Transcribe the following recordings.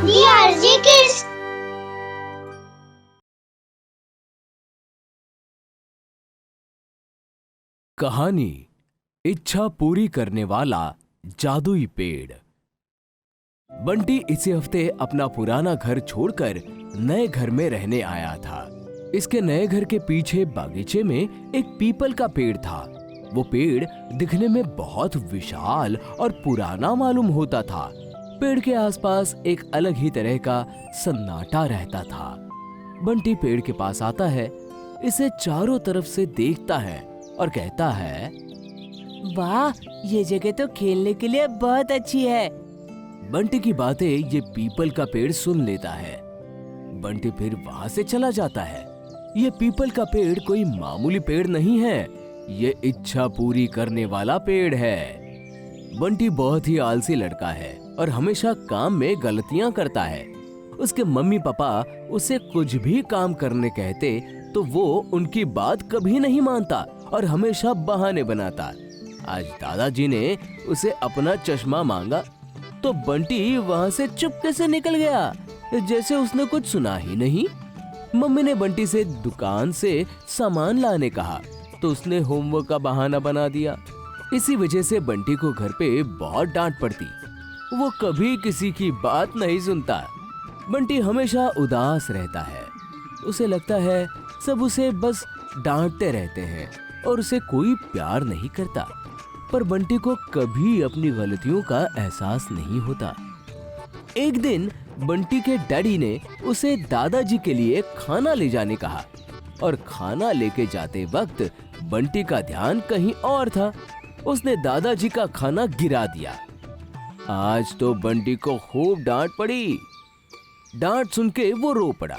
DRG Kids। कहानी इच्छा पूरी करने वाला जादुई पेड़। बंटी इसी हफ्ते अपना पुराना घर छोड़कर नए घर में रहने आया था। इसके नए घर के पीछे बागीचे में एक पीपल का पेड़ था। वो पेड़ दिखने में बहुत विशाल और पुराना मालूम होता था। पेड़ के आसपास एक अलग ही तरह का सन्नाटा रहता था। बंटी पेड़ के पास आता है, इसे चारों तरफ से देखता है और कहता है, वाह, ये जगह तो खेलने के लिए बहुत अच्छी है। बंटी की बातें ये पीपल का पेड़ सुन लेता है। बंटी फिर वहां से चला जाता है। ये पीपल का पेड़ कोई मामूली पेड़ नहीं है, ये इच्छा पूरी करने वाला पेड़ है। बंटी बहुत ही आलसी लड़का है और हमेशा काम में गलतियां करता है। उसके मम्मी पापा उसे कुछ भी काम करने कहते तो वो उनकी बात कभी नहीं मानता और हमेशा बहाने बनाता। आज दादाजी ने उसे अपना चश्मा मांगा तो बंटी वहां से चुपके से निकल गया, जैसे उसने कुछ सुना ही नहीं। मम्मी ने बंटी से दुकान से सामान लाने कहा तो उसने होमवर्क का बहाना बना दिया। इसी वजह से बंटी को घर पे बहुत डांट पड़ती। वो कभी किसी की बात नहीं सुनता। बंटी हमेशा उदास रहता है। उसे लगता है सब उसे बस डांटते रहते हैं और उसे कोई प्यार नहीं करता। पर बंटी को कभी अपनी गलतियों का एहसास नहीं होता। एक दिन बंटी के डैडी ने उसे दादाजी के लिए खाना ले जाने कहा और खाना लेके जाते वक्त बंटी का ध्यान कहीं और था। उसने दादाजी का खाना गिरा दिया। आज तो बंटी को खूब डांट पड़ी। डांट सुन के वो रो पड़ा।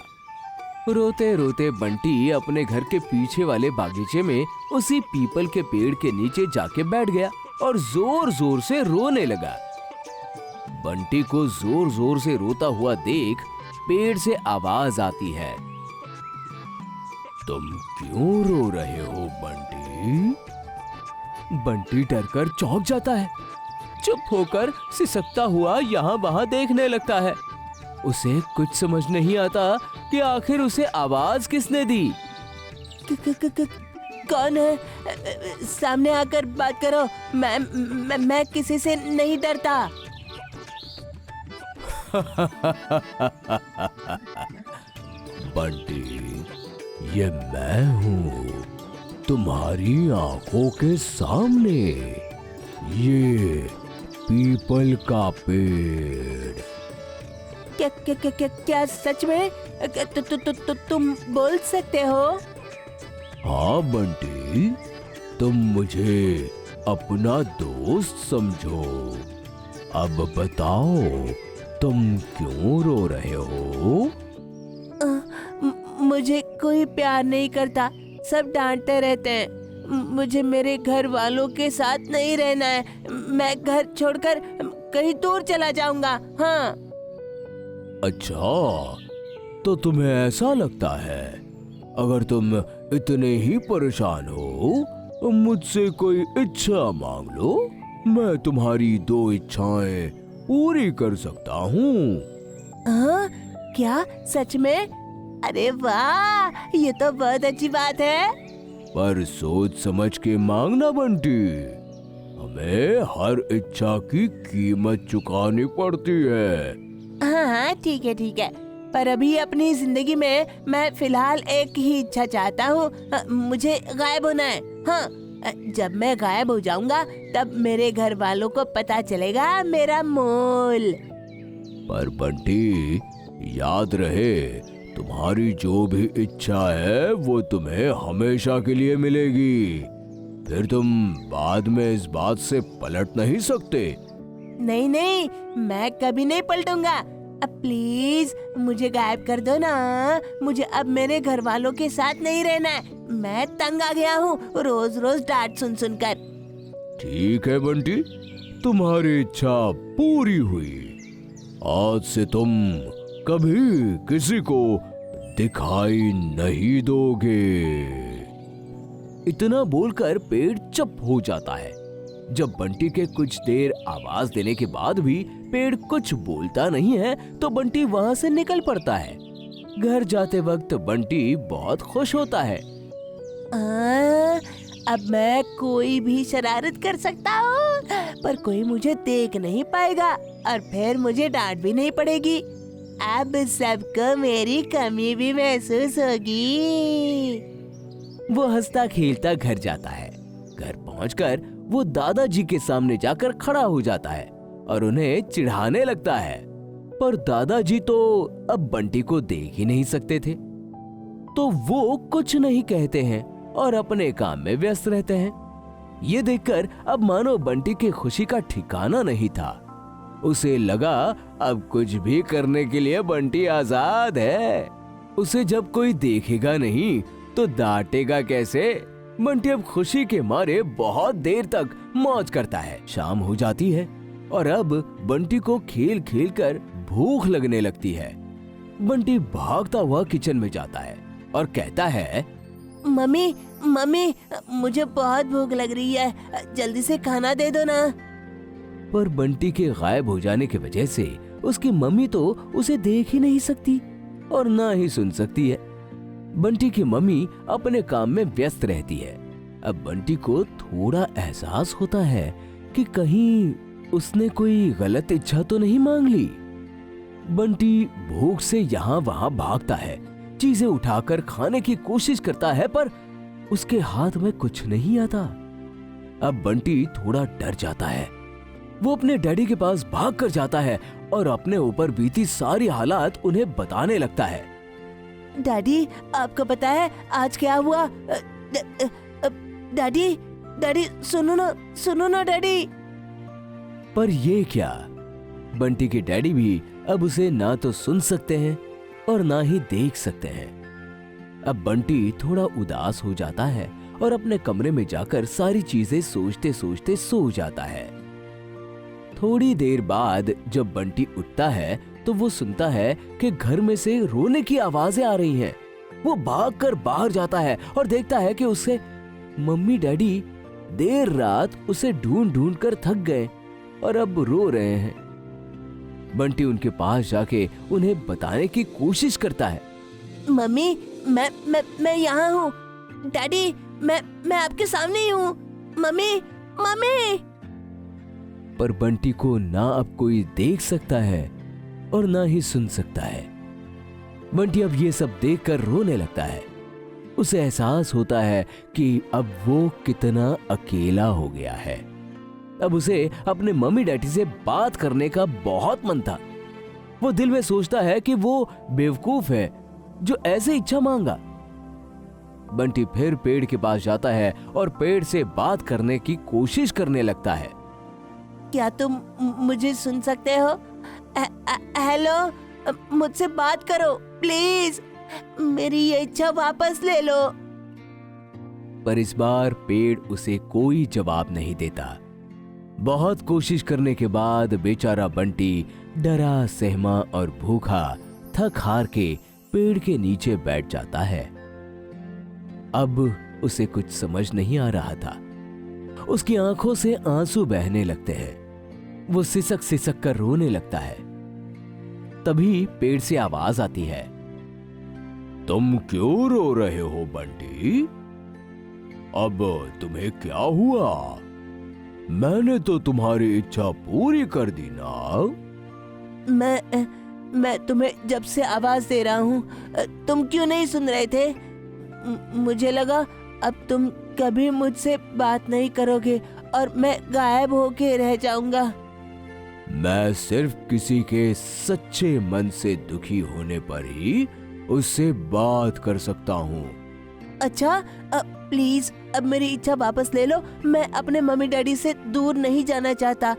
रोते रोते बंटी अपने घर के पीछे वाले बागीचे में उसी पीपल के पेड़ के नीचे जाके बैठ गया और जोर जोर से रोने लगा। बंटी को जोर जोर से रोता हुआ देख पेड़ से आवाज आती है, तुम क्यों रो रहे हो बंटी? बंटी डरकर चौंक जाता है। चुप होकर सिसकता हुआ यहाँ वहां देखने लगता है। उसे कुछ समझ नहीं आता कि आखिर उसे आवाज किसने दी। कौन है? सामने आकर बात करो। मैं किसी से नहीं डरता। बंटी, ये मैं हूँ, तुम्हारी आंखों के सामने, ये पीपल का पेड़। क्या सच में? तुम बोल सकते हो? हाँ बंटी, तुम मुझे अपना दोस्त समझो। अब बताओ, तुम क्यों रो रहे हो? मुझे कोई प्यार नहीं करता, सब डांटते रहते हैं। मुझे मेरे घर वालों के साथ नहीं रहना है। मैं घर छोड़कर कहीं दूर चला जाऊंगा। हाँ। अच्छा, तो तुम्हें ऐसा लगता है? अगर तुम इतने ही परेशान हो, मुझसे कोई इच्छा मांग लो। मैं तुम्हारी 2 इच्छाएं पूरी कर सकता हूँ। हाँ? क्या सच में? अरे वाह, ये तो बहुत अच्छी बात है। पर सोच समझ के मांगना बंटी, हमें हर इच्छा की कीमत चुकानी पड़ती है। हाँ, ठीक है। पर अभी अपनी जिंदगी में मैं फिलहाल एक ही इच्छा चाहता हूँ। मुझे गायब होना है। हाँ, जब मैं गायब हो जाऊंगा तब मेरे घर वालों को पता चलेगा मेरा मोल। पर बंटी, याद रहे, तुम्हारी जो भी इच्छा है वो तुम्हें हमेशा के लिए मिलेगी। फिर तुम बाद में इस बात से पलट नहीं सकते। नहीं, मैं कभी नहीं पलटूंगा। अब प्लीज मुझे गायब कर दो ना। मुझे अब मेरे घर वालों के साथ नहीं रहना है। मैं तंग आ गया हूँ रोज रोज डांट सुन कर। ठीक है बंटी, तुम्हारी इच्छा पूरी हुई। आज से तुम कभी किसी को दिखाई नहीं दोगे। इतना बोलकर पेड़ चुप हो जाता है। जब बंटी के कुछ देर आवाज देने के बाद भी पेड़ कुछ बोलता नहीं है तो बंटी वहाँ से निकल पड़ता है। घर जाते वक्त बंटी बहुत खुश होता है। अब मैं कोई भी शरारत कर सकता हूँ, पर कोई मुझे देख नहीं पाएगा और फिर मुझे डांट भी नहीं पड़ेगी। अब सबको मेरी कमी भी महसूस होगी। वो हंसता खेलता घर जाता है। घर पहुंचकर वो दादाजी के सामने जाकर खड़ा हो जाता है और उन्हें चिढ़ाने लगता है, पर दादाजी तो अब बंटी को देख ही नहीं सकते थे, तो वो कुछ नहीं कहते हैं और अपने काम में व्यस्त रहते हैं। ये देखकर अब मानो बंटी की खुशी का ठिकाना नहीं था। उसे लगा अब कुछ भी करने के लिए बंटी आजाद है। उसे जब कोई देखेगा नहीं तो डांटेगा कैसे। बंटी अब खुशी के मारे बहुत देर तक मौज करता है। शाम हो जाती है और अब बंटी को खेल खेल कर भूख लगने लगती है। बंटी भागता हुआ किचन में जाता है और कहता है, मम्मी मम्मी मुझे बहुत भूख लग रही है, जल्दी से खाना दे दो ना। पर बंटी के गायब हो जाने की वजह से उसकी मम्मी तो उसे देख ही नहीं सकती और ना ही सुन सकती है। बंटी की मम्मी अपने काम में व्यस्त रहती है। अब बंटी को थोड़ा एहसास होता है कि कहीं उसने कोई गलत इच्छा तो नहीं मांग ली। बंटी भूख से यहाँ वहाँ भागता है, चीजें उठाकर खाने की कोशिश करता है, पर उसके हाथ में कुछ नहीं आता। अब बंटी थोड़ा डर जाता है। वो अपने डैडी के पास भाग कर जाता है और अपने ऊपर बीती सारी हालात उन्हें बताने लगता है। डैडी, आपको पता है आज क्या हुआ? डैडी डैडी सुनो ना डैडी। पर ये क्या, बंटी के डैडी भी अब उसे ना तो सुन सकते हैं और ना ही देख सकते हैं। अब बंटी थोड़ा उदास हो जाता है और अपने कमरे में जाकर सारी चीजें सोचते सोचते सो जाता है। थोड़ी देर बाद जब बंटी उठता है तो वो सुनता है कि घर में से रोने की आवाजें आ रही हैं। वो भागकर बाहर जाता है और देखता है कि उससे मम्मी डैडी देर रात उसे ढूंढ ढूंढ कर थक गए और अब रो रहे हैं। बंटी उनके पास जाके उन्हें बताने की कोशिश करता है। मम्मी मैं यहाँ हूँ। डैडी मैं आपके सामने ही हूँ। Mummy mummy. पर बंटी को ना अब कोई देख सकता है और ना ही सुन सकता है। बंटी अब ये सब देखकर रोने लगता है। उसे एहसास होता है कि अब वो कितना अकेला हो गया है। अब उसे अपने मम्मी डैडी से बात करने का बहुत मन था। वो दिल में सोचता है कि वो बेवकूफ है जो ऐसे इच्छा मांगा। बंटी फिर पेड़ के पास जाता है और पेड़ से बात करने की कोशिश करने लगता है। क्या तुम मुझे सुन सकते हो? हेलो, मुझसे बात करो प्लीज। मेरी ये इच्छा वापस ले लो। पर इस बार पेड़ उसे कोई जवाब नहीं देता। बहुत कोशिश करने के बाद बेचारा बंटी डरा सहमा और भूखा थक हार के पेड़ के नीचे बैठ जाता है। अब उसे कुछ समझ नहीं आ रहा था। उसकी आंखों से आंसू बहने लगते हैं। वो सिसक सिसक कर रोने लगता है। तभी पेड़ से आवाज आती है, तुम क्यों रो रहे हो बंटी? अब तुम्हें क्या हुआ? मैंने तो तुम्हारी इच्छा पूरी कर दी ना। मैं तुम्हें जब से आवाज दे रहा हूँ, तुम क्यों नहीं सुन रहे थे? मुझे लगा अब तुम कभी मुझसे बात नहीं करोगे और मैं गायब होके रह जाऊंगा। मैं सिर्फ किसी के सच्चे मन से दुखी होने पर ही उससे बात कर सकता हूँ। अच्छा, प्लीज अब मेरी इच्छा वापस ले लो। मैं अपने मम्मी डैडी से दूर नहीं जाना चाहता।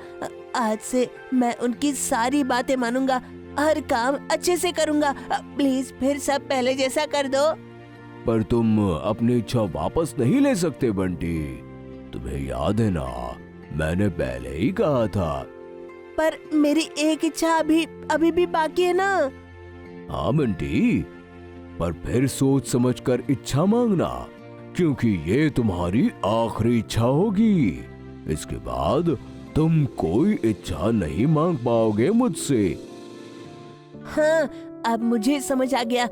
आज से मैं उनकी सारी बातें मानूंगा, हर काम अच्छे से करूंगा। प्लीज फिर सब पहले जैसा कर दो। पर तुम अपनी इच्छा वापस नहीं ले सकते बंटी। तुम्हें याद है ना, मैंने पहले ही कहा था। पर मेरी एक इच्छा अभी भी बाकी है ना। हाँ बंटी, पर फिर सोच समझकर इच्छा मांगना, क्योंकि ये तुम्हारी आखिरी इच्छा होगी। इसके बाद तुम कोई इच्छा नहीं मांग पाओगे मुझसे। हाँ, अब मुझे समझ आ गया।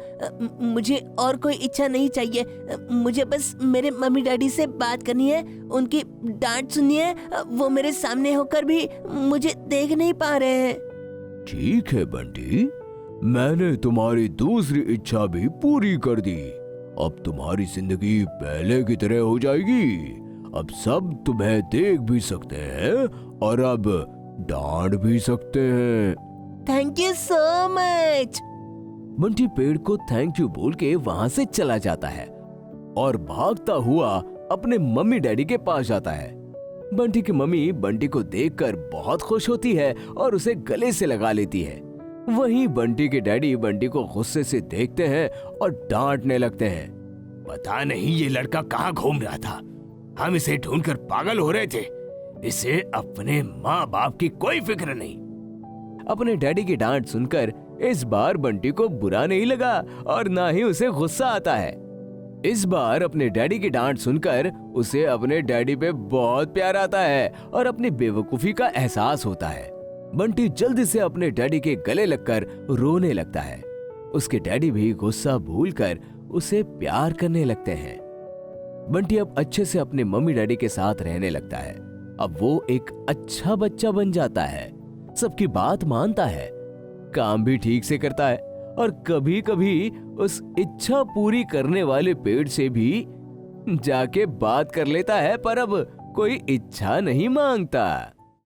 मुझे और कोई इच्छा नहीं चाहिए। मुझे बस मेरे मम्मी डैडी से बात करनी है, उनकी डांट सुननी है। वो मेरे सामने होकर भी मुझे देख नहीं पा रहे हैं। ठीक है बंटी, मैंने तुम्हारी दूसरी इच्छा भी पूरी कर दी। अब तुम्हारी जिंदगी पहले की तरह हो जाएगी। अब सब तुम्हें देख भी सकते हैं और अब डांट भी सकते हैं। Thank you so much. Bunty पेड़ को थैंक यू बोल के वहां से चला जाता है और भागता हुआ अपने मम्मी डैडी के पास जाता है। बंटी की मम्मी बंटी को देखकर बहुत खुश होती है और उसे गले से लगा लेती है। वहीं बंटी के डैडी बंटी को गुस्से से देखते हैं और डांटने लगते हैं। पता नहीं ये लड़का कहाँ घूम रहा था, हम इसे ढूंढकर पागल हो रहे थे। इसे अपने माँ बाप की कोई फिक्र नहीं। अपने डैडी की डांट सुनकर इस बार बंटी को बुरा नहीं लगा और ना ही उसे गुस्सा आता है। इस बार अपने डैडी की डांट सुनकर उसे अपने डैडी पे बहुत प्यार आता है और अपनी बेवकूफी का एहसास होता है। बंटी जल्दी से अपने डैडी के गले लगकर रोने लगता है। उसके डैडी भी गुस्सा भूलकर उसे प्यार करने लगते हैं। बंटी अब अच्छे से अपने मम्मी डैडी के साथ रहने लगता है। अब वो एक अच्छा बच्चा बन जाता है, सबकी बात मानता है, काम भी ठीक से करता है और कभी कभी उस इच्छा पूरी करने वाले पेड़ से भी जाके बात कर लेता है, पर अब कोई इच्छा नहीं मांगता।